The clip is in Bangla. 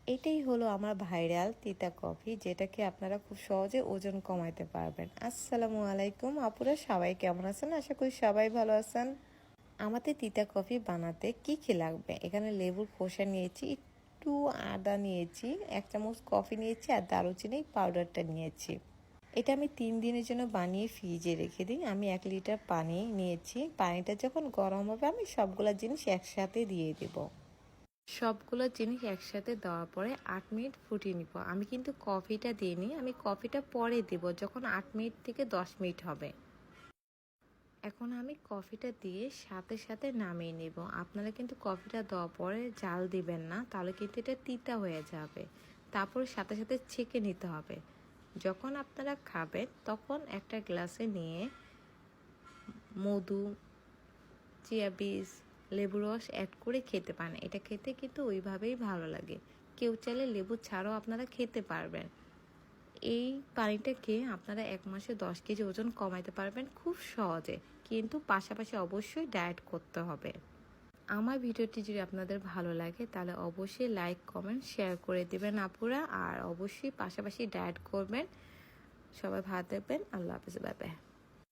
এটাই হলো আমার ভাইরাল তিতা কফি, যেটাকে আপনারা খুব সহজে ওজন কমাইতে পারবেন। আসসালামু আলাইকুম আপুরা, সবাই কেমন আছেন? আশা করি সবাই ভালো আছেন। আমাদের তিতা কফি বানাতে কি কি লাগবে? এখানে লেবুর খোসা নিয়েছি, একটু আদা নিয়েছি, 1 চামচ কফি নিয়েছি আর দারুচিনি পাউডারটা নিয়েছি। এটা আমি 3 দিনের জন্য বানিয়ে ফ্রিজে রেখে দিই। আমি 1 লিটার পানি নিয়েছি। পানিটা যখন গরম হবে আমি সবগুলা জিনিস একসাথে দিয়ে দেব। সবগুলো জিনিস একসাথে দেওয়ার পরে 8 মিনিট ফুটিয়ে নিব। আমি কিন্তু কফিটা দিইনি, আমি কফিটা পরে দেব যখন 8 মিনিট থেকে 10 মিনিট হবে। এখন আমি কফিটা দিয়ে সাথে সাথে নামিয়ে নেব। আপনারা কিন্তু কফিটা দেওয়ার পরে জাল দিবেন না, তাহলে কিন্তু এটা তিতা হয়ে যাবে। তারপর সাথে সাথে ছেঁকে নিতে হবে। যখন আপনারা খাবেন তখন একটা গ্লাসে নিয়ে মধু, চিয়া বীজ, লেবু রস অ্যাড করে খেতে পারেন। এটা খেতে কিন্তু ওইভাবেই ভালো লাগে। কেউ চাইলে লেবু ছাড়াও আপনারা খেতে পারবেন। এই পানিটা খেয়ে আপনারা 1 মাসে 10 কেজি ওজন কমাইতে পারবেন খুব সহজে, কিন্তু পাশাপাশি অবশ্যই ডায়েট করতে হবে। আমার ভিডিওটি যদি আপনাদের ভালো লাগে তাহলে অবশ্যই লাইক, কমেন্ট, শেয়ার করে দেবেন আপুরা, আর অবশ্যই পাশাপাশি ডায়েট করবেন। সবাই ভালো থাকবেন। আল্লাহ হাফেজ, বাই বাই।